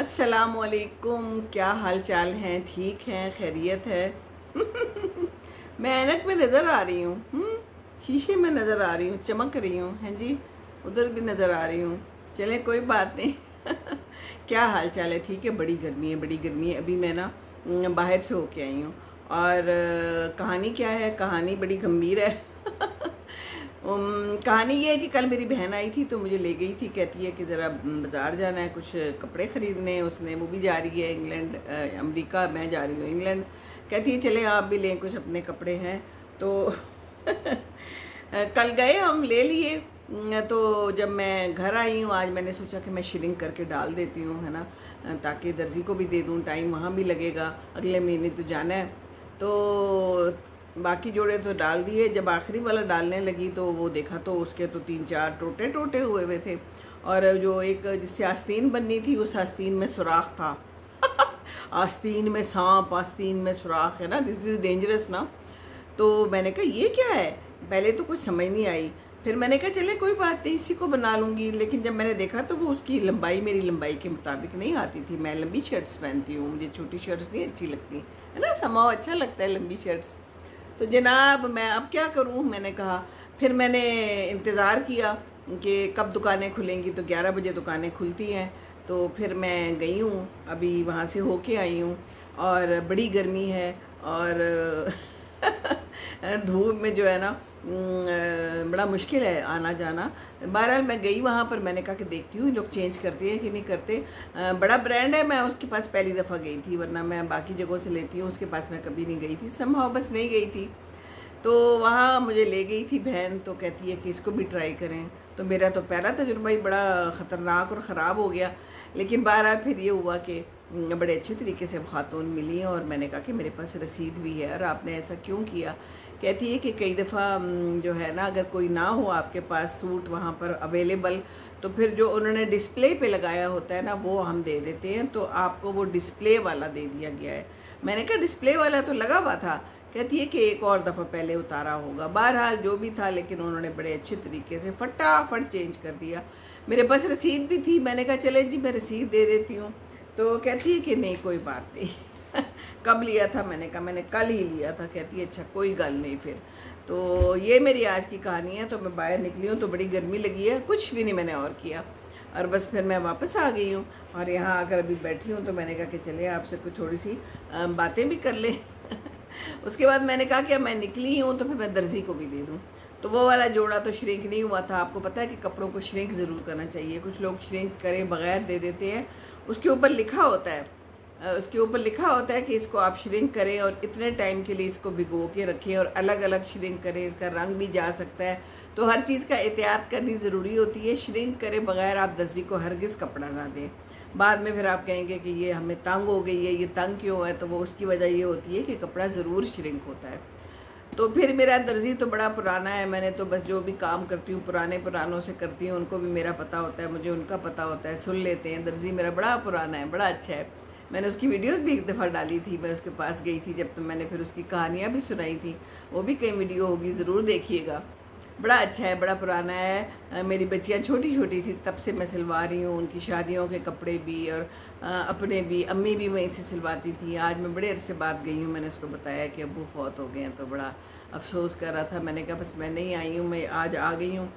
अस्सलामुअलैकुम, क्या हाल चाल हैं? ठीक हैं? खैरियत है? मैं ऐनक में नज़र आ रही हूँ। शीशे में नज़र आ रही हूँ, चमक रही हूँ। हैं जी, उधर भी नज़र आ रही हूँ। चलें, कोई बात नहीं। क्या हाल चाल है? ठीक है। बड़ी गर्मी है, बड़ी गर्मी है। अभी मैं ना बाहर से होके आई हूँ। और कहानी क्या है? कहानी बड़ी गंभीर है। कहानी ये है कि कल मेरी बहन आई थी तो मुझे ले गई थी। कहती है कि ज़रा बाज़ार जाना है, कुछ कपड़े ख़रीदने। उसने वो भी जा रही है इंग्लैंड, अमेरिका, मैं जा रही हूँ इंग्लैंड। कहती है चले आप भी लें, कुछ अपने कपड़े हैं तो। कल गए, हम ले लिए। तो जब मैं घर आई हूँ आज, मैंने सोचा कि मैं श्रिंक करके डाल देती हूँ, है ना, ताकि दर्जी को भी दे दूँ, टाइम वहाँ भी लगेगा, अगले महीने तो जाना है। तो बाकी जोड़े तो डाल दिए। जब आखिरी वाला डालने लगी तो वो देखा तो उसके तो 3-4 टोटे टोटे हुए हुए थे। और जो एक जिससे आस्तीन बननी थी, उस आस्तीन में सुराख था। आस्तीन में सांप, आस्तीन में सुराख, है ना, दिस इज़ डेंजरस ना। तो मैंने कहा ये क्या है? पहले तो कुछ समझ नहीं आई। फिर मैंने कहा चले कोई बात नहीं, इसी को बना लूँगी। लेकिन जब मैंने देखा तो वो उसकी लंबाई मेरी लंबाई के मुताबिक नहीं आती थी। मैं लंबी शर्ट्स पहनती हूँ, मुझे छोटी शर्ट्स नहीं अच्छी लगती, है ना, समाओ अच्छा लगता है लंबी शर्ट्स। तो जनाब मैं अब क्या करूं, मैंने कहा। फिर मैंने इंतज़ार किया कि कब दुकानें खुलेंगी। तो 11 बजे दुकानें खुलती हैं। तो फिर मैं गई हूँ, अभी वहाँ से होके आई हूँ। और बड़ी गर्मी है और धूप में जो है ना बड़ा मुश्किल है आना जाना। बहरहाल मैं गई वहाँ पर। मैंने कहा कि देखती हूँ लोग चेंज करते हैं कि नहीं करते। बड़ा ब्रांड है, मैं उसके पास पहली दफ़ा गई थी, वरना मैं बाकी जगहों से लेती हूँ, उसके पास मैं कभी नहीं गई थी। समहाउ बस नहीं गई थी। तो वहाँ मुझे ले गई थी बहन, तो कहती है कि इसको भी ट्राई करें। तो मेरा तो पहला तजुर्बा ही बड़ा ख़तरनाक और ख़राब हो गया। लेकिन बहरहाल फिर ये हुआ कि बड़े अच्छे तरीके से ख़ातून मिली और मैंने कहा कि मेरे पास रसीद भी है और आपने ऐसा क्यों किया। कहती है कि कई दफ़ा जो है ना, अगर कोई ना हो आपके पास सूट वहाँ पर अवेलेबल, तो फिर जो उन्होंने डिस्प्ले पे लगाया होता है ना, वो हम दे देते हैं। तो आपको वो डिस्प्ले वाला दे दिया गया है। मैंने कहा डिस्प्ले वाला तो लगा हुआ था। कहती है कि एक और दफ़ा पहले उतारा होगा। बहरहाल जो भी था, लेकिन उन्होंने बड़े अच्छे तरीके से फटाफट चेंज कर दिया। मेरे पास रसीद भी थी। मैंने कहा चले जी मैं रसीद दे देती हूँ। तो कहती है कि नहीं कोई बात नहीं। कब लिया था? मैंने कहा मैंने कल ही लिया था। कहती है अच्छा कोई गल नहीं। फिर तो ये मेरी आज की कहानी है। तो मैं बाहर निकली हूँ तो बड़ी गर्मी लगी है, कुछ भी नहीं मैंने और किया। और बस फिर मैं वापस आ गई हूँ और यहाँ आकर अभी बैठी हूँ। तो मैंने कहा कि चले आपसे कुछ थोड़ी सी बातें भी कर लें। उसके बाद मैंने कहा कि मैं निकली हूँ तो फिर मैं दर्जी को भी दे दूँ। तो वो वाला जोड़ा तो श्रिंक नहीं हुआ था। आपको पता है कि कपड़ों को श्रिंक ज़रूर करना चाहिए। कुछ लोग श्रिंक करे बगैर दे देते हैं। उसके ऊपर लिखा होता है, उसके ऊपर लिखा होता है कि इसको आप श्रिंक करें और इतने टाइम के लिए इसको भिगो के रखें और अलग अलग श्रिंक करें, इसका रंग भी जा सकता है। तो हर चीज़ का एहतियात करनी ज़रूरी होती है। श्रिंक करे बगैर आप दर्जी को हरगिज़ कपड़ा ना दें। बाद में फिर आप कहेंगे कि ये हमें तंग हो गई है, ये तंग क्यों है, तो वो उसकी वजह ये होती है कि कपड़ा ज़रूर श्रिंक होता है। तो फिर मेरा दर्जी तो बड़ा पुराना है। मैंने तो बस जो भी काम करती हूँ पुरानों से करती हूँ। उनको भी मेरा पता होता है, मुझे उनका पता होता है, सुन लेते हैं। दर्जी मेरा बड़ा पुराना है, बड़ा अच्छा है। मैंने उसकी वीडियोस भी एक दफ़ा डाली थी, मैं उसके पास गई थी जब। तो मैंने फिर उसकी कहानियाँ भी सुनाई थी, वो भी कई वीडियो होगी, ज़रूर देखिएगा। बड़ा अच्छा है, बड़ा पुराना है। मेरी बच्चियाँ छोटी छोटी थी तब से मैं सिलवा रही हूँ, उनकी शादियों के कपड़े भी और अपने भी। अम्मी भी वहीं से सिलवाती थी। आज मैं बड़े अरसे बाद गई हूँ। मैंने उसको बताया कि अब्बू फौत हो गए हैं, तो बड़ा अफसोस कर रहा था। मैंने कहा बस मैं नहीं आई हूँ, मैं आज आ गई हूँ।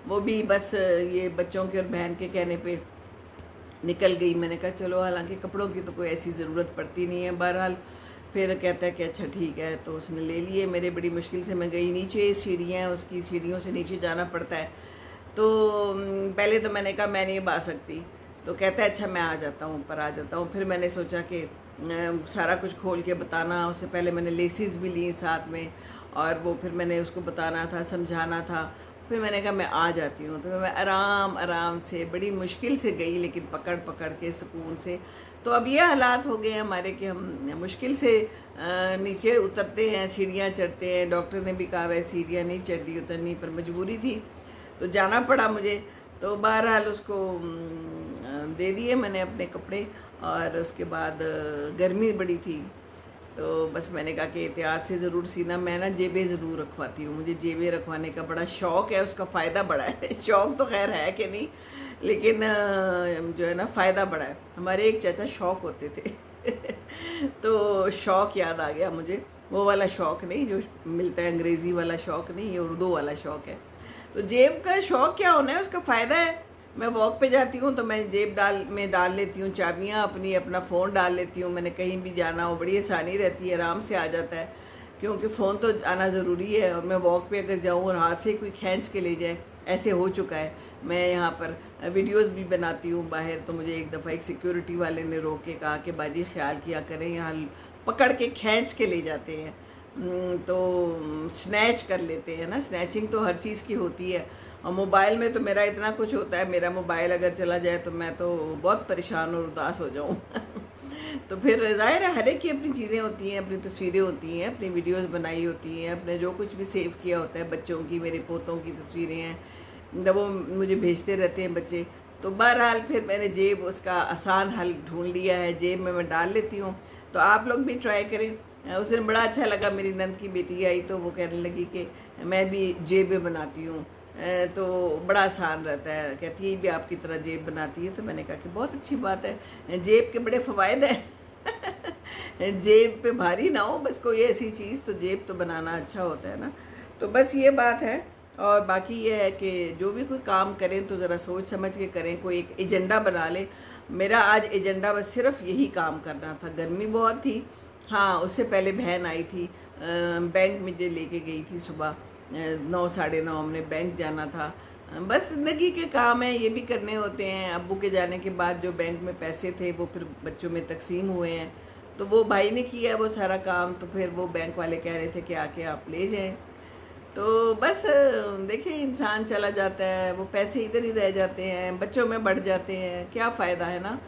वो भी बस ये बच्चों के और बहन के कहने पे निकल गई। मैंने कहा चलो, हालांकि कपड़ों की तो कोई ऐसी ज़रूरत पड़ती नहीं है। बहरहाल फिर कहता है कि अच्छा ठीक है, तो उसने ले लिए मेरे। बड़ी मुश्किल से मैं गई नीचे, सीढ़ियाँ हैं उसकी, सीढ़ियों से नीचे जाना पड़ता है। तो पहले तो मैंने कहा मैं नहीं आ सकती। तो कहता है अच्छा मैं आ जाता हूँ, ऊपर आ जाता हूँ। फिर मैंने सोचा कि सारा कुछ खोल के बताना। उससे पहले मैंने लेसिस भी ली साथ में, और वो फिर मैंने उसको बताना था, समझाना था। फिर मैंने कहा मैं आ जाती हूँ। तो मैं आराम आराम से, बड़ी मुश्किल से गई, लेकिन पकड़ पकड़ के सुकून से। तो अब ये हालात हो गए हैं हमारे कि हम मुश्किल से नीचे उतरते हैं, सीढ़ियाँ चढ़ते हैं। डॉक्टर ने भी कहा वह सीढ़ियाँ नहीं चढ़ती उतरनी, पर मजबूरी थी तो जाना पड़ा मुझे। तो बहरहाल उसको दे दिए मैंने अपने कपड़े। और उसके बाद गर्मी बड़ी थी, तो बस मैंने कहा कि एहतियात से ज़रूर सीना। मैं ना जेबें ज़रूर रखवाती हूँ, मुझे जेबें रखवाने का बड़ा शौक़ है, उसका फ़ायदा बड़ा है। शौक़ तो खैर है कि नहीं, लेकिन जो है ना फ़ायदा बड़ा है। हमारे एक चाचा शौक होते थे तो शौक याद आ गया मुझे, वो वाला शौक नहीं जो मिलता है, अंग्रेज़ी वाला शौक नहीं, ये उर्दू वाला शौक है। तो जेब का शौक क्या होना है, उसका फ़ायदा है। मैं वॉक पे जाती हूँ तो मैं जेब डाल लेती हूँ चाबियाँ अपनी, अपना फ़ोन डाल लेती हूँ। मैंने कहीं भी जाना हो बड़ी आसानी रहती है, आराम से आ जाता है, क्योंकि फ़ोन तो आना ज़रूरी है। और मैं वॉक पे अगर जाऊँ और हाथ से कोई खींच के ले जाए, ऐसे हो चुका है। मैं यहाँ पर वीडियोस भी बनाती हूँ बाहर, तो मुझे एक दफ़ा एक सिक्योरिटी वाले ने रोक के कहा कि बाजी ख्याल किया करें, यहाँ पकड़ के खींच के ले जाते हैं, तो स्नैच कर लेते हैं ना। स्नैचिंग तो हर चीज़ की होती है। और मोबाइल में तो मेरा इतना कुछ होता है, मेरा मोबाइल अगर चला जाए तो मैं तो बहुत परेशान और उदास हो जाऊँ तो फिर ज़ाहिर है हर एक की अपनी चीज़ें होती हैं, अपनी तस्वीरें होती हैं, अपनी वीडियोस बनाई होती हैं, अपने जो कुछ भी सेव किया होता है, बच्चों की, मेरे पोतों की तस्वीरें हैं, जब वो मुझे भेजते रहते हैं बच्चे। तो बहरहाल फिर मैंने जेब उसका आसान हल ढूंढ लिया है, जेब में मैं डाल लेती हूँ। तो आप लोग भी ट्राई करें। उस दिन बड़ा अच्छा लगा, मेरी नंद की बेटी आई तो वो कहने लगी कि मैं भी जेबें बनाती हूँ, तो बड़ा आसान रहता है। कहती है भी आपकी तरह जेब बनाती है। तो मैंने कहा कि बहुत अच्छी बात है, जेब के बड़े फ़वाइद हैं जेब पे भारी ना हो बस कोई ऐसी चीज़, तो जेब तो बनाना अच्छा होता है ना। तो बस ये बात है। और बाकी ये है कि जो भी कोई काम करें तो ज़रा सोच समझ के करें, कोई एक एजेंडा बना लें। मेरा आज एजेंडा बस सिर्फ यही काम करना था। गर्मी बहुत थी, हाँ उससे पहले बहन आई थी, बैंक मुझे लेके गई थी सुबह 9 साढ़े 9, हमने बैंक जाना था। बस ज़िंदगी के काम हैं, ये भी करने होते हैं। अब्बू के जाने के बाद जो बैंक में पैसे थे वो फिर बच्चों में तकसीम हुए हैं, तो वो भाई ने किया वो सारा काम। तो फिर वो बैंक वाले कह रहे थे कि आके आप ले जाएं। तो बस देखिए इंसान चला जाता है, वो पैसे इधर ही रह जाते हैं, बच्चों में बढ़ जाते हैं, क्या फ़ायदा है ना।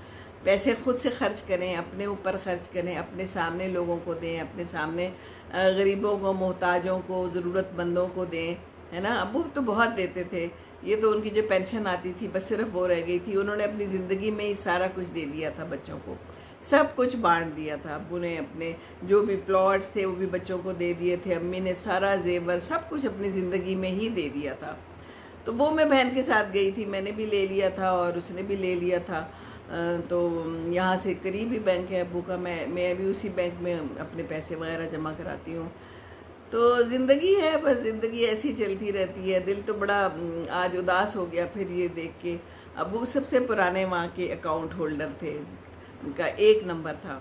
पैसे खुद से खर्च करें, अपने ऊपर खर्च करें, अपने सामने लोगों को दें, अपने सामने गरीबों को, मोहताजों को, ज़रूरतमंदों को दें, है ना। अब्बू तो बहुत देते थे, ये तो उनकी जो पेंशन आती थी बस सिर्फ वो रह गई थी। उन्होंने अपनी ज़िंदगी में ही सारा कुछ दे दिया था बच्चों को, सब कुछ बांट दिया था। अब्बू ने अपने जो भी प्लॉट्स थे वो भी बच्चों को दे दिए थे, अम्मी ने सारा जेवर सब कुछ अपनी ज़िंदगी में ही दे दिया था। तो वो मैं बहन के साथ गई थी, मैंने भी ले लिया था और उसने भी ले लिया था। तो यहाँ से करीब ही बैंक है अब्बू का, मैं भी उसी बैंक में अपने पैसे वगैरह जमा कराती हूँ। तो ज़िंदगी है, बस ज़िंदगी ऐसी चलती रहती है। दिल तो बड़ा आज उदास हो गया फिर ये देख के। अब्बू सबसे पुराने वहाँ के अकाउंट होल्डर थे, उनका 1 नंबर था।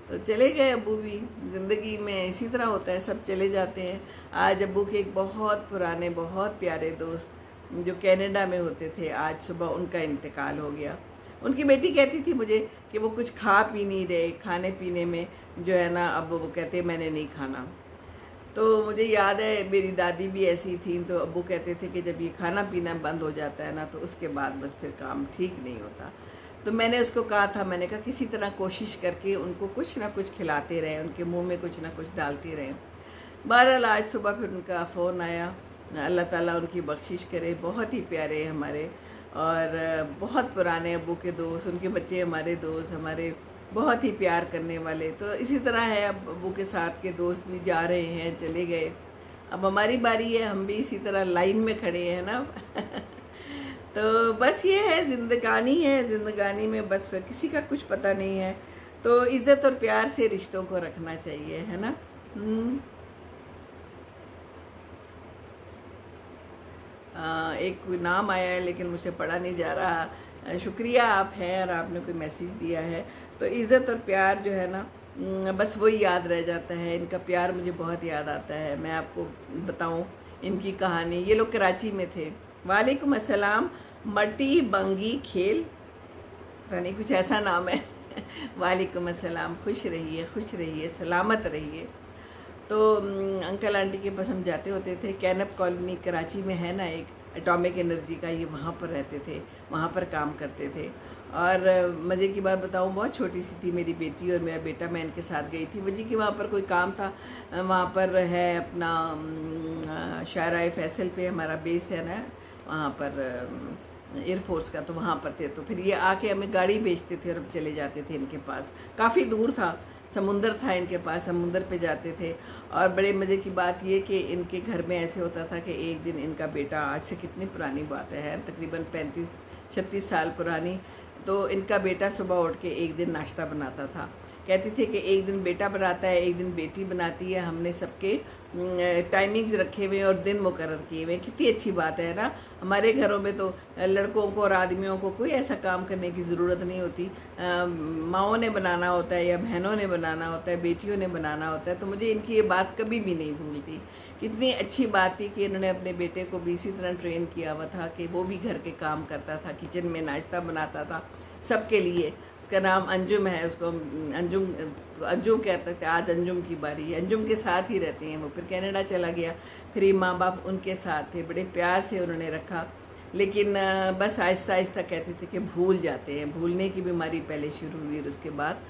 तो चले गए अब्बू भी। ज़िंदगी में इसी तरह होता है, सब चले जाते हैं। आज अब्बू के एक बहुत पुराने बहुत प्यारे दोस्त जो कनाडा में होते थे, आज सुबह उनका इंतकाल हो गया। उनकी बेटी कहती थी मुझे कि वो कुछ खा पी नहीं रहे, खाने पीने में जो है ना, अब वो कहते मैंने नहीं खाना। तो मुझे याद है मेरी दादी भी ऐसी थी, तो अब्बू कहते थे कि जब ये खाना पीना बंद हो जाता है ना तो उसके बाद बस फिर काम ठीक नहीं होता। तो मैंने उसको कहा था, मैंने कहा किसी तरह कोशिश करके उनको कुछ ना कुछ खिलाते रहें, उनके मुंह में कुछ ना कुछ डालते रहें। बहरहाल आज सुबह फिर उनका फ़ोन आया, अल्लाह ताला उनकी बख्शिश करे। बहुत ही प्यारे हमारे और बहुत पुराने अब्बू के दोस्त, उनके बच्चे हमारे दोस्त, हमारे बहुत ही प्यार करने वाले। तो इसी तरह है, अब अब्बू के साथ के दोस्त भी जा रहे हैं, चले गए, अब हमारी बारी है, हम भी इसी तरह लाइन में खड़े हैं ना तो बस ये है, ज़िंदगानी है, ज़िंदगानी में बस किसी का कुछ पता नहीं है। तो इज़्ज़त और प्यार से रिश्तों को रखना चाहिए, है ना। एक कोई नाम आया है लेकिन मुझे पढ़ा नहीं जा रहा। शुक्रिया आप हैं और आपने कोई मैसेज दिया है। तो इज़्ज़त और प्यार जो है ना, बस वही याद रह जाता है। इनका प्यार मुझे बहुत याद आता है। मैं आपको बताऊं इनकी कहानी। ये लोग कराची में थे। वालेकुम अस्सलाम, मटी बंगी खेल, पता नहीं कुछ ऐसा नाम है वालेकुम अस्सलाम, खुश रहिए, सलामत रहिए। तो अंकल आंटी के पास हम जाते होते थे। कैनप कॉलोनी कराची में है ना एक, एटॉमिक एनर्जी का, ये वहाँ पर रहते थे, वहाँ पर काम करते थे। और मज़े की बात बताऊँ, बहुत छोटी सी थी मेरी बेटी और मेरा बेटा, मैं इनके साथ गई थी वजी कि वहाँ पर कोई काम था। वहाँ पर है अपना शाहराह फैसल पे हमारा बेस है ना, वहाँ पर एयरफोर्स का, तो वहाँ पर थे। तो फिर ये आके हमें गाड़ी भेजते थे और अब चले जाते थे इनके पास। काफ़ी दूर था, समुंदर था इनके पास, समुंदर पे जाते थे। और बड़े मज़े की बात ये कि इनके घर में ऐसे होता था कि एक दिन इनका बेटा, आज से कितनी पुरानी बात है, तकरीबन 35-36 साल पुरानी, तो इनका बेटा सुबह उठ के एक दिन नाश्ता बनाता था। कहते थे कि एक दिन बेटा बनाता है, एक दिन बेटी बनाती है। हमने सबके टाइमिंग्स रखे हुए और दिन मुकर्रर किए हुए। कितनी अच्छी बात है ना। हमारे घरों में तो लड़कों को और आदमियों को कोई ऐसा काम करने की ज़रूरत नहीं होती। माँओं ने बनाना होता है या बहनों ने बनाना होता है, बेटियों ने बनाना होता है। तो मुझे इनकी ये बात कभी भी नहीं भूलती। कितनी अच्छी बात थी कि इन्होंने अपने बेटे को भी इसी तरह ट्रेन किया हुआ था कि वो भी घर के काम करता था, किचन में नाश्ता बनाता था सबके लिए। उसका नाम अंजुम है, उसको अंजुम कहते थे। आज अंजुम की बारी है, अंजुम के साथ ही रहती हैं वो। फिर कनाडा चला गया, फिर ये माँ बाप उनके साथ थे, बड़े प्यार से उन्होंने रखा। लेकिन बस आहिस्ता आहिस्ता कहते थे कि भूल जाते हैं, भूलने की बीमारी पहले शुरू हुई और उसके बाद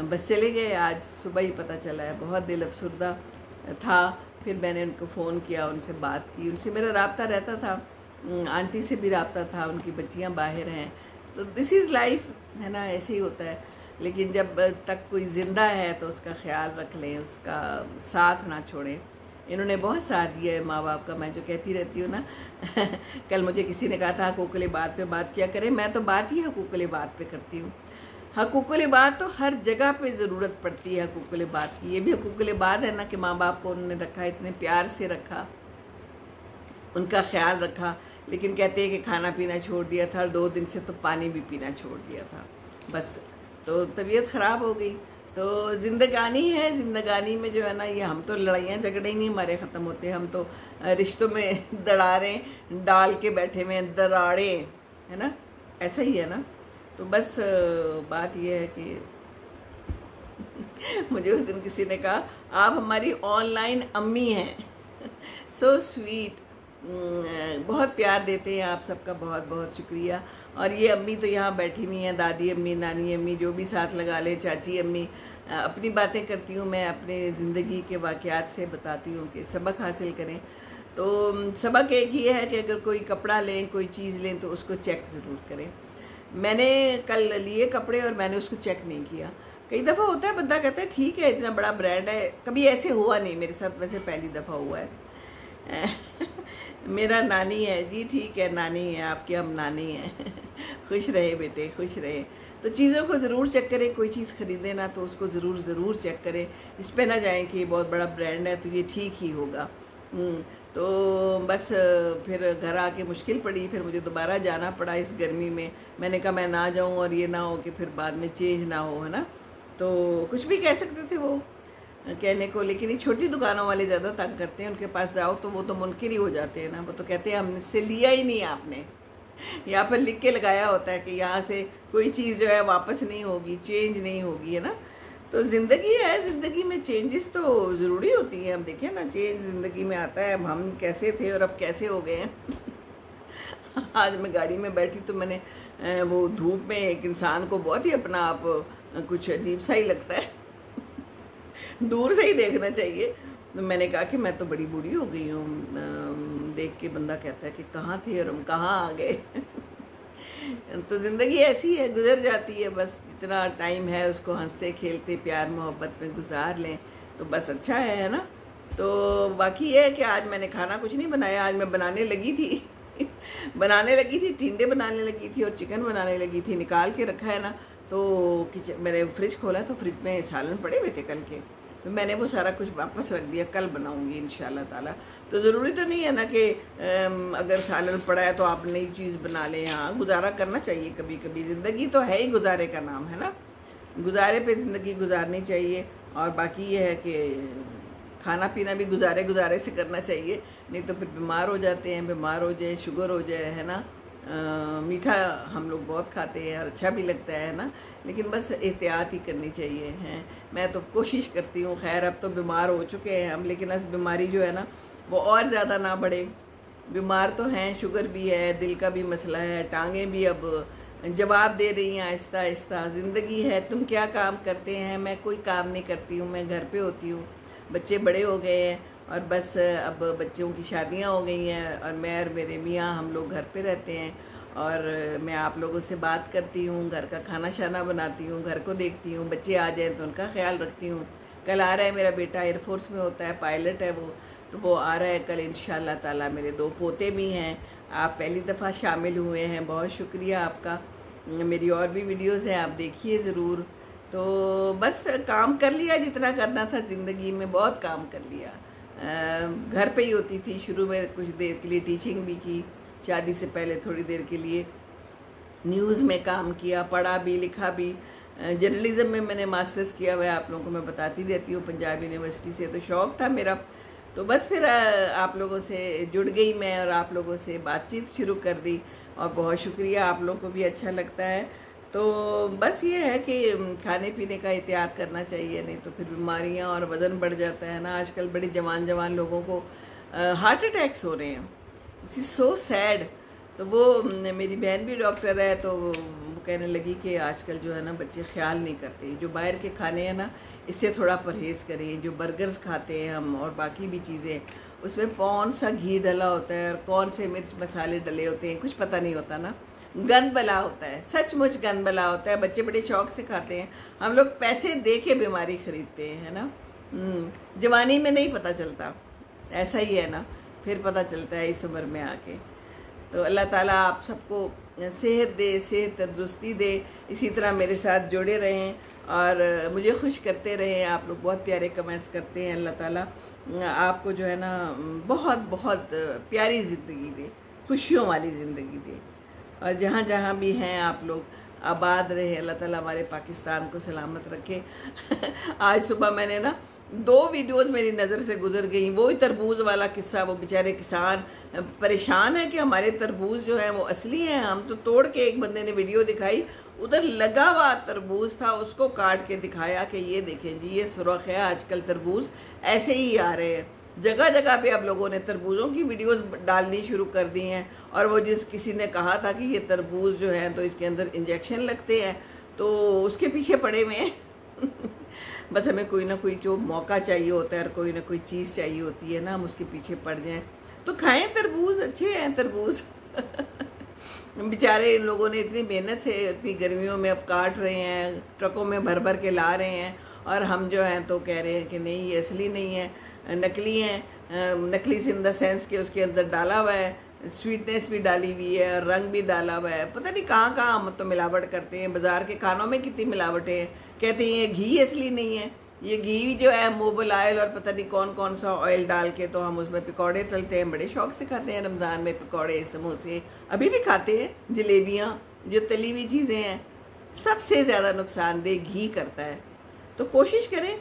बस चले गए। आज सुबह ही पता चला है, बहुत दिल अफसुर्दा था। फिर मैंने उनको फ़ोन किया, उनसे बात की, उनसे मेरा रब्ता रहता था, आंटी से भी रब्ता था, उनकी बच्चियाँ बाहर हैं। तो दिस इज़ लाइफ, है ना, ऐसे ही होता है। लेकिन जब तक कोई ज़िंदा है तो उसका ख्याल रख लें, उसका साथ ना छोड़ें। इन्होंने बहुत साथ दिया है माँ बाप का। मैं जो कहती रहती हूँ ना कल मुझे किसी ने कहा था हकूक़ुल बात पे बात किया करें। मैं तो बात ही हकूक़ुल बात पे करती हूँ। हकूक़ुल बात तो हर जगह पे ज़रूरत पड़ती है हकूक़ुल बात की। ये भी हकूक़ुल बात है ना कि माँ बाप को उन्होंने रखा, इतने प्यार से रखा, उनका ख्याल रखा। लेकिन कहते हैं कि खाना पीना छोड़ दिया था और 2 दिन से तो पानी भी पीना छोड़ दिया था बस। तो तबीयत ख़राब हो गई। तो ज़िंदगानी है, ज़िंदगानी में जो है ना, ये हम तो लड़ाइयाँ झगड़े ही नहीं हमारे ख़त्म होते। हम तो रिश्तों में दरारें डाल के बैठे हुए हैं, दरारें, है ना, ऐसा ही है ना। तो बस बात यह है कि मुझे उस दिन किसी ने कहा आप हमारी ऑनलाइन अम्मी हैं। सो स्वीट, बहुत प्यार देते हैं आप सबका, बहुत बहुत शुक्रिया। और ये अम्मी तो यहाँ बैठी हुई हैं, दादी अम्मी, नानी अम्मी, जो भी साथ लगा ले, चाची अम्मी। अपनी बातें करती हूँ मैं, अपने ज़िंदगी के वाक़यात से बताती हूँ कि सबक हासिल करें। तो सबक एक ही है कि अगर कोई कपड़ा लें, कोई चीज़ लें तो उसको चेक ज़रूर करें। मैंने कल लिए कपड़े और मैंने उसको चेक नहीं किया। कई दफ़ा होता है, बंदा कहता है ठीक है इतना बड़ा ब्रांड है, कभी ऐसे हुआ नहीं मेरे साथ, वैसे पहली दफ़ा हुआ है। मेरा नानी है जी, ठीक है, नानी है आपकी, हम नानी हैं। खुश रहे बेटे, खुश रहे। तो चीज़ों को ज़रूर चेक करें, कोई चीज़ ख़रीदें ना तो उसको ज़रूर चेक करें। इस पे ना जाएं कि ये बहुत बड़ा ब्रांड है तो ये ठीक ही होगा। तो बस फिर घर आके मुश्किल पड़ी, फिर मुझे दोबारा जाना पड़ा इस गर्मी में। मैंने कहा मैं ना जाऊं और ये ना हो कि फिर बाद में चेंज ना हो, है ना। तो कुछ भी कह सकते थे वो कहने को, लेकिन ये छोटी दुकानों वाले ज़्यादा तंग करते हैं। उनके पास जाओ तो वो तो मुनकिर ही हो जाते हैं ना। वो तो कहते हैं हमसे लिया ही नहीं आपने, यहाँ पर लिख के लगाया होता है कि यहाँ से कोई चीज़ जो है वापस नहीं होगी, चेंज नहीं होगी, है ना। तो ज़िंदगी है, ज़िंदगी में चेंजेस तो ज़रूरी होती हैं। हम देखें ना, चेंज ज़िंदगी में आता है। हम कैसे थे और अब कैसे हो गए हैं। आज मैं गाड़ी में बैठी तो मैंने वो धूप में एक इंसान को बहुत ही अपना आप कुछ अजीब सा ही लगता है। दूर से ही देखना चाहिए। तो मैंने कहा कि मैं तो बड़ी बूढ़ी हो गई हूँ। देख के बंदा कहता है कि कहाँ थे और हम कहाँ आ गए। तो ज़िंदगी ऐसी है, गुजर जाती है। बस जितना टाइम है उसको हंसते खेलते प्यार मोहब्बत में गुजार लें तो बस अच्छा है ना। तो बाकी ये है कि आज मैंने खाना कुछ नहीं बनाया। आज मैं बनाने लगी थी टिंडे बनाने लगी थी और चिकन बनाने लगी थी। निकाल के रखा है ना, तो किचन मैंने फ्रिज खोला तो फ्रिज में सालन पड़े हुए थे कल के, तो मैंने वो सारा कुछ वापस रख दिया। कल बनाऊंगी इंशाल्लाह ताला। तो ज़रूरी तो नहीं है ना कि अगर सालन पड़ा है तो आप नई चीज़ बना लें। हाँ, गुजारा करना चाहिए कभी कभी। ज़िंदगी तो है ही गुजारे का नाम, है ना। गुजारे पे ज़िंदगी गुजारनी चाहिए। और बाकी ये है कि खाना पीना भी गुजारे से करना चाहिए, नहीं तो फिर बीमार हो जाते हैं। बीमार हो जाए, शुगर हो जाए, है ना। मीठा हम लोग बहुत खाते हैं और अच्छा भी लगता है ना, लेकिन बस एहतियात ही करनी चाहिए। हैं, मैं तो कोशिश करती हूँ। खैर अब तो बीमार हो चुके हैं हम, लेकिन इस बीमारी जो है ना वो और ज़्यादा ना बढ़े। बीमार तो हैं, शुगर भी है, दिल का भी मसला है, टांगें भी अब जवाब दे रही हैं आहिस्ता आहिस्ता। ज़िंदगी है। तुम क्या काम करते हैं? मैं कोई काम नहीं करती हूँ, मैं घर पे होती हूँ। बच्चे बड़े हो गए हैं और बस अब बच्चों की शादियां हो गई हैं और मैं और मेरे मियाँ हम लोग घर पे रहते हैं। और मैं आप लोगों से बात करती हूँ, घर का खाना शाना बनाती हूँ, घर को देखती हूँ, बच्चे आ जाएँ तो उनका ख्याल रखती हूँ। कल आ रहा है मेरा बेटा, एयरफोर्स में होता है, पायलट है वो, तो वो आ रहा है कल इंशाल्लाह ताला। मेरे 2 पोते भी हैं। आप पहली दफ़ा शामिल हुए हैं, बहुत शुक्रिया आपका। मेरी और भी वीडियोज़ हैं, आप देखिए ज़रूर। तो बस काम कर लिया जितना करना था ज़िंदगी में, बहुत काम कर लिया। घर पे ही होती थी शुरू में, कुछ देर के लिए टीचिंग भी की, शादी से पहले थोड़ी देर के लिए न्यूज़ में काम किया, पढ़ा भी लिखा भी। जर्नलिज़म में मैंने मास्टर्स किया हुआ है, आप लोगों को मैं बताती रहती हूँ, पंजाब यूनिवर्सिटी से। तो शौक़ था मेरा, तो बस फिर आप लोगों से जुड़ गई मैं और आप लोगों से बातचीत शुरू कर दी, और बहुत शुक्रिया, आप लोगों को भी अच्छा लगता है। तो बस ये है कि खाने पीने का एहतियात करना चाहिए, नहीं तो फिर बीमारियां और वज़न बढ़ जाता है ना। आजकल बड़े जवान जवान लोगों को हार्ट अटैक्स हो रहे हैं, दिस इज़ सो सैड। तो वो मेरी बहन भी डॉक्टर है, तो वो कहने लगी कि आजकल जो है ना बच्चे ख्याल नहीं करते, जो बाहर के खाने हैं ना इससे थोड़ा परहेज़ करें। जो बर्गर्स खाते हैं हम और बाकी भी चीज़ें, उसमें कौन सा घी डला होता है और कौन से मिर्च मसाले डले होते हैं, कुछ पता नहीं होता ना। गंद बला होता है, सचमुच गंद बला होता है। बच्चे बड़े शौक से खाते हैं, हम लोग पैसे दे के बीमारी खरीदते हैं, है ना। जवानी में नहीं पता चलता, ऐसा ही है ना, फिर पता चलता है इस उम्र में आके। तो अल्लाह ताला आप सबको सेहत दे, सेहत तंदुरुस्ती दे, इसी तरह मेरे साथ जुड़े रहें और मुझे खुश करते रहें। आप लोग बहुत प्यारे कमेंट्स करते हैं, अल्लाह ताला आपको जो है ना बहुत बहुत प्यारी ज़िंदगी दे, खुशियों वाली ज़िंदगी दे, और जहाँ जहाँ भी हैं आप लोग आबाद रहे। अल्लाह ताला हमारे पाकिस्तान को सलामत रखे। आज सुबह मैंने ना 2 वीडियोस मेरी नज़र से गुजर गई। वो ही तरबूज वाला किस्सा, वो बेचारे किसान परेशान है कि हमारे तरबूज जो है वो असली हैं, हम तो तोड़ के, एक बंदे ने वीडियो दिखाई, उधर लगा हुआ तरबूज था, उसको काट के दिखाया कि ये देखें जी, ये सुरख है। आजकल तरबूज ऐसे ही आ रहे हैं, जगह जगह पे अब लोगों ने तरबूजों की वीडियोस डालनी शुरू कर दी हैं। और वो किसी ने कहा था कि ये तरबूज जो है तो इसके अंदर इंजेक्शन लगते हैं, तो उसके पीछे पड़े हुए हैं। बस हमें कोई ना कोई जो मौका चाहिए होता है और कोई ना कोई चीज़ चाहिए होती है ना, हम उसके पीछे पड़ जाएं। तो खाएं तरबूज, अच्छे हैं तरबूज। बेचारे इन लोगों ने इतनी मेहनत से इतनी गर्मियों में अब काट रहे हैं, ट्रकों में भर भर के ला रहे हैं, और हम जो हैं तो कह रहे हैं कि नहीं ये असली नहीं है, नकली हैं। नकली इन द सेंस कि उसके अंदर डाला हुआ है, स्वीटनेस भी डाली हुई है और रंग भी डाला हुआ है। पता नहीं कहाँ कहाँ हम तो मिलावट करते हैं। बाज़ार के खानों में कितनी मिलावटें हैं। कहते हैं ये घी असली नहीं है, ये घी जो है मोबल ऑयल और पता नहीं कौन कौन सा ऑयल डाल के तो हम उसमें पकौड़े तलते हैं, बड़े शौक से खाते हैं। रमज़ान में पकौड़े, समोसे अभी भी खाते हैं, जलेबियाँ, जो तली हुई चीज़ें हैं। सबसे ज़्यादा नुकसानदेह घी करता है। तो कोशिश करें,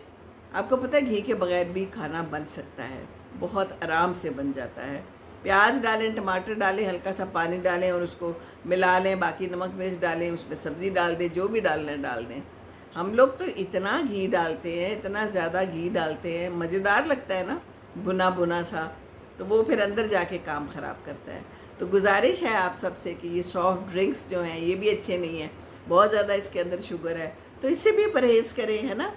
आपको पता है घी के बगैर भी खाना बन सकता है, बहुत आराम से बन जाता है। प्याज डालें, टमाटर डालें, हल्का सा पानी डालें और उसको मिला लें, बाकी नमक मिर्च डालें, उसमें सब्ज़ी डाल दें, जो भी डालना है डाल दें। हम लोग तो इतना घी डालते हैं, इतना ज़्यादा घी डालते हैं, मज़ेदार लगता है ना, भुना भुना सा, तो वो फिर अंदर जाके काम ख़राब करता है। तो गुजारिश है आप सबसे कि ये सॉफ्ट ड्रिंक्स जो हैं ये भी अच्छे नहीं हैं, बहुत ज़्यादा इसके अंदर शुगर है, तो इससे भी परहेज़ करें, है ना।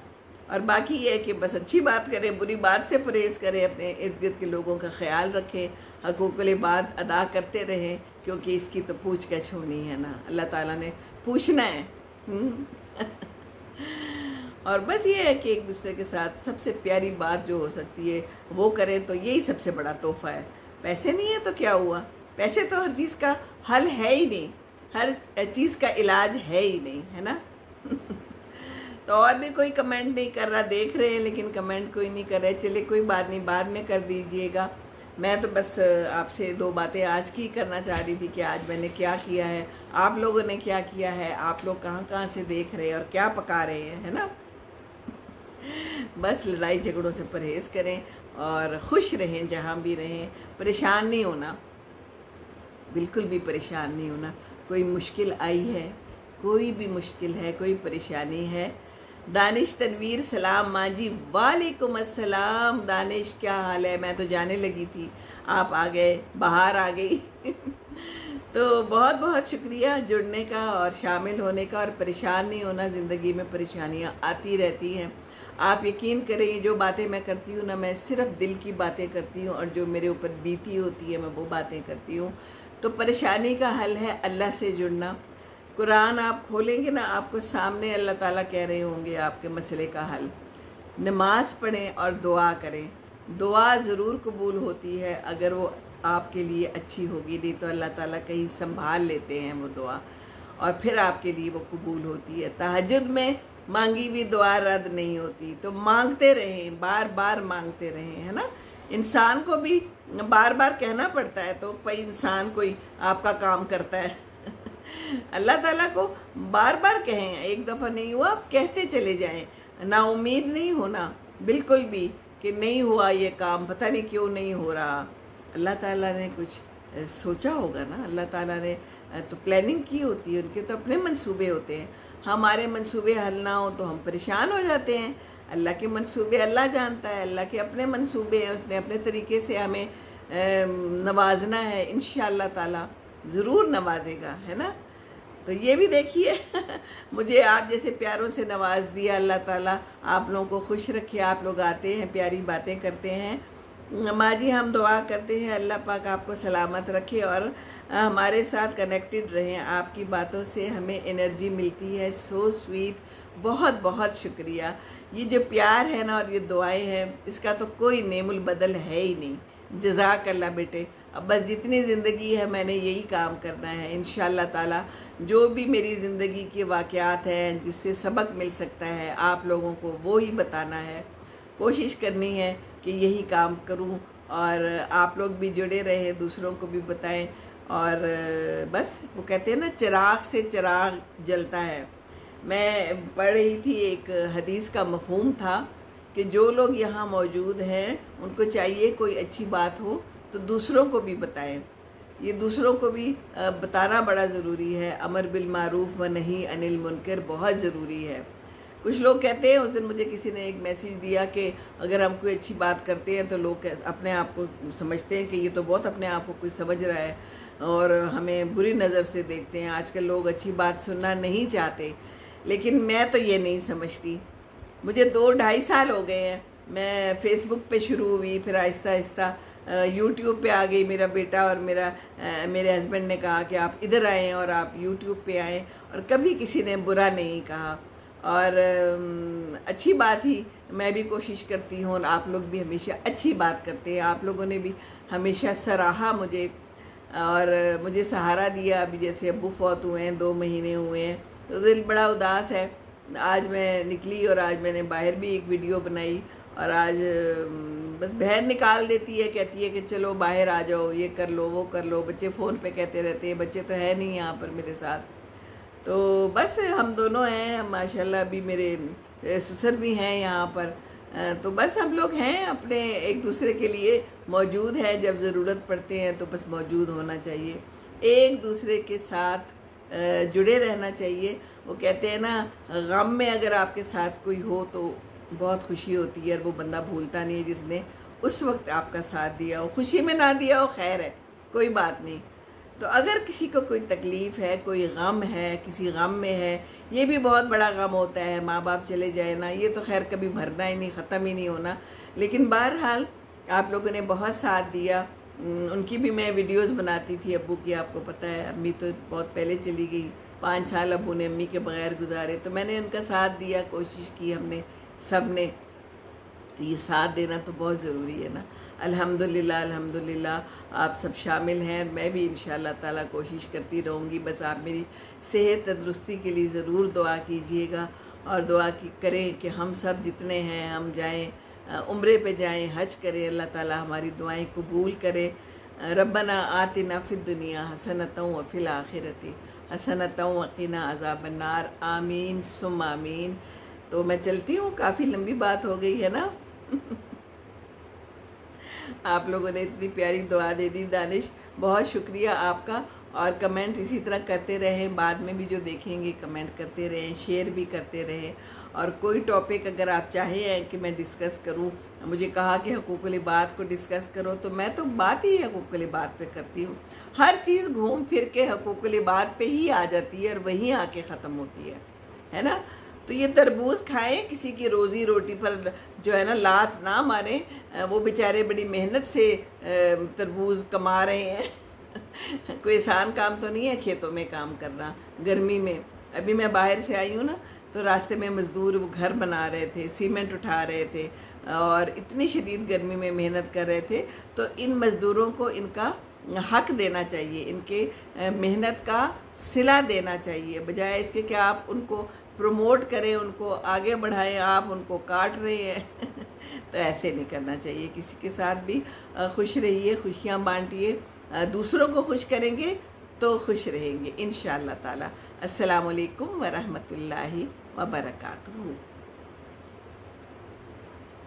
और बाकी ये है कि बस अच्छी बात करें, बुरी बात से परहेज़ करें, अपने इर्द गिर्द के लोगों का ख्याल रखें, हकूक़ुल इबाद अदा करते रहें, क्योंकि इसकी तो पूछ गछ होनी है ना, अल्लाह ताला ने पूछना है। और बस ये है कि एक दूसरे के साथ सबसे प्यारी बात जो हो सकती है वो करें, तो यही सबसे बड़ा तोहफ़ा है। पैसे नहीं है तो क्या हुआ, पैसे तो हर चीज़ का हल है ही नहीं, हर चीज़ का इलाज है ही नहीं, है ना। तो और भी कोई कमेंट नहीं कर रहा, देख रहे हैं लेकिन कमेंट कोई नहीं कर रहे। चले कोई बात नहीं, बाद में कर दीजिएगा। मैं तो बस आपसे 2 बातें आज की करना चाह रही थी कि आज मैंने क्या किया है, आप लोगों ने क्या किया है, आप लोग कहाँ कहाँ से देख रहे हैं और क्या पका रहे हैं, है ना। बस लड़ाई झगड़ों से परहेज़ करें और खुश रहें, जहाँ भी रहें। परेशान नहीं होना, बिल्कुल भी परेशान नहीं होना। कोई मुश्किल आई है, कोई भी मुश्किल है, कोई परेशानी है, दानिश तनवीर सलाम माँ जी, वालेकुम अस्सलाम। दानिश क्या हाल है, मैं तो जाने लगी थी, आप आ गए, बाहर आ गई। तो बहुत बहुत शुक्रिया जुड़ने का और शामिल होने का। और परेशान नहीं होना, ज़िंदगी में परेशानियाँ आती रहती हैं। आप यकीन करें, ये जो बातें मैं करती हूँ ना, मैं सिर्फ़ दिल की बातें करती हूँ और जो मेरे ऊपर बीती होती है मैं वो बातें करती हूँ। तो परेशानी का हल है अल्लाह से जुड़ना। कुरान आप खोलेंगे ना, आपको सामने अल्लाह ताला कह रहे होंगे आपके मसले का हल। नमाज पढ़ें और दुआ करें, दुआ ज़रूर कबूल होती है अगर वो आपके लिए अच्छी होगी, नहीं तो अल्लाह ताला कहीं संभाल लेते हैं वो दुआ और फिर आपके लिए वो कबूल होती है। तहज्जुद में मांगी हुई दुआ रद्द नहीं होती, तो मांगते रहें, बार बार मांगते रहें, है ना। इंसान को भी बार बार कहना पड़ता है, तो कोई इंसान कोई आपका काम करता है अल्लाह ताला को बार बार कहें, एक दफ़ा नहीं हुआ आप कहते चले जाएं, ना उम्मीद नहीं होना बिल्कुल भी कि नहीं हुआ ये काम, पता नहीं क्यों नहीं हो रहा। अल्लाह ताला ने कुछ सोचा होगा ना, अल्लाह ताला ने तो प्लानिंग की होती है, उनके तो अपने मंसूबे होते हैं। हमारे मंसूबे हल ना हो तो हम परेशान हो जाते हैं। अल्लाह के मंसूबे अल्लाह जानता है, अल्लाह के अपने मंसूबे हैं, उसने अपने तरीके से हमें नवाजना है। इंशाअल्लाह ताला ज़रूर नवाजेगा, है ना। तो ये भी देखिए मुझे आप जैसे प्यारों से नवाज दिया अल्लाह ताला, आप लोगों को खुश रखे। आप लोग आते हैं, प्यारी बातें करते हैं। माँ जी हम दुआ करते हैं अल्लाह पाक आपको सलामत रखे और हमारे साथ कनेक्टेड रहें। आपकी बातों से हमें एनर्जी मिलती है। सो स्वीट, बहुत बहुत शुक्रिया। ये जो प्यार है ना और ये दुआएं हैं, इसका तो कोई नेमुल बदल है ही नहीं। जज़ाक अल्लाह बेटे। अब बस जितनी ज़िंदगी है मैंने यही काम करना है। इंशाअल्लाह ताला जो भी मेरी ज़िंदगी के वाक़यात हैं जिससे सबक मिल सकता है आप लोगों को, वो ही बताना है। कोशिश करनी है कि यही काम करूं और आप लोग भी जुड़े रहें, दूसरों को भी बताएं। और बस वो कहते हैं ना, चिराग से चिराग जलता है। मैं पढ़ रही थी, एक हदीस का मफ़हूम था कि जो लोग यहाँ मौजूद हैं उनको चाहिए कोई अच्छी बात हो तो दूसरों को भी बताएं। ये दूसरों को भी बताना बड़ा ज़रूरी है। अमर बिल मारूफ व नही अनिल मुनकर बहुत ज़रूरी है। कुछ लोग कहते हैं, उस दिन मुझे किसी ने एक मैसेज दिया कि अगर हम कोई अच्छी बात करते हैं तो लोग अपने आप को समझते हैं कि ये तो बहुत अपने आप को कोई समझ रहा है और हमें बुरी नज़र से देखते हैं। आजकल लोग अच्छी बात सुनना नहीं चाहते, लेकिन मैं तो ये नहीं समझती। मुझे 2-2.5 साल हो गए हैं। मैं फ़ेसबुक पे शुरू हुई, फिर आहिस्ता आहिस्ता यूट्यूब पे आ गई। मेरा बेटा और मेरे हस्बैंड ने कहा कि आप इधर आएँ और आप यूट्यूब पे आएँ, और कभी किसी ने बुरा नहीं कहा और अच्छी बात ही मैं भी कोशिश करती हूँ और आप लोग भी हमेशा अच्छी बात करते हैं। आप लोगों ने भी हमेशा सराहा मुझे और मुझे सहारा दिया। अभी जैसे अब्बू फौत हुए हैं, 2 महीने हुए हैं, तो दिल बड़ा उदास है। आज मैं निकली और आज मैंने बाहर भी एक वीडियो बनाई और आज बस बहन निकाल देती है, कहती है कि चलो बाहर आ जाओ, ये कर लो वो कर लो। बच्चे फ़ोन पे कहते रहते हैं, बच्चे तो है नहीं यहाँ पर मेरे साथ, तो बस हम दोनों हैं माशाल्लाह। अभी मेरे ससुर भी हैं यहाँ पर, तो बस हम लोग हैं अपने एक दूसरे के लिए मौजूद हैं। जब ज़रूरत पड़ते हैं तो बस मौजूद होना चाहिए, एक दूसरे के साथ जुड़े रहना चाहिए। वो कहते हैं ना, गम में अगर आपके साथ कोई हो तो बहुत खुशी होती है और वो बंदा भूलता नहीं है जिसने उस वक्त आपका साथ दिया हो। खुशी में ना दिया हो खैर है, कोई बात नहीं। तो अगर किसी को कोई तकलीफ़ है, कोई गम है, किसी गम में है, ये भी बहुत बड़ा गम होता है। माँ बाप चले जाए ना, ये तो खैर कभी भरना ही नहीं, ख़त्म ही नहीं होना। लेकिन बहरहाल आप लोगों ने बहुत साथ दिया। उनकी भी मैं वीडियोस बनाती थी अब्बू की, आपको पता है। अम्मी तो बहुत पहले चली गई, 5 साल अब्बू ने अम्मी के बगैर गुजारे, तो मैंने उनका साथ दिया, कोशिश की हमने सब ने। तो ये साथ देना तो बहुत ज़रूरी है ना। अल्हम्दुलिल्लाह अल्हम्दुलिल्लाह आप सब शामिल हैं। मैं भी इंशाअल्लाह ताला कोशिश करती रहूँगी। बस आप मेरी सेहत तंदुरुस्ती के लिए ज़रूर दुआ कीजिएगा और दुआ करें कि हम सब जितने हैं हम जाएं, उम्रे पे जाएं, हज करें। अल्लाह ताला हमारी दुआएं कबूल करे। रब्बना आतिना फिद दुनिया हसनतौ व फिल आखिरति हसनतौ व क़िना अज़ाबन्नार, आमीन सुम आमीन। तो मैं चलती हूँ, काफ़ी लंबी बात हो गई है ना आप लोगों ने इतनी प्यारी दुआ दे दी। दानिश, बहुत शुक्रिया आपका। और कमेंट इसी तरह करते रहें, बाद में भी जो देखेंगे कमेंट करते रहें, शेयर भी करते रहें। और कोई टॉपिक अगर आप चाहें कि मैं डिस्कस करूं, मुझे कहा कि हुकूकुल इबाद को डिस्कस करो, तो मैं तो बात ही हुकूकुल इबाद पे करती हूँ। हर चीज़ घूम फिर के हुकूकुल इबाद पे ही आ जाती है और वहीं आके ख़त्म होती है ना। तो ये तरबूज खाएं, किसी की रोज़ी रोटी पर जो है ना लात ना मारें। वो बेचारे बड़ी मेहनत से तरबूज कमा रहे हैं कोई आसान काम तो नहीं है खेतों में काम करना गर्मी में। अभी मैं बाहर से आई हूँ ना, तो रास्ते में मज़दूर वो घर बना रहे थे, सीमेंट उठा रहे थे और इतनी शदीद गर्मी में मेहनत कर रहे थे। तो इन मज़दूरों को इनका हक देना चाहिए, इनके मेहनत का सिला देना चाहिए, बजाय इसके कि आप उनको प्रमोट करें, उनको आगे बढ़ाएं, आप उनको काट रहे हैं। तो ऐसे नहीं करना चाहिए। किसी के साथ भी खुश रहिए, खुशियाँ बांटिए, दूसरों को खुश करेंगे तो खुश रहेंगे इंशाअल्लाह ताला। अस्सलामु अलैकुम व रहमतुल्लाहि व बरकातुहू।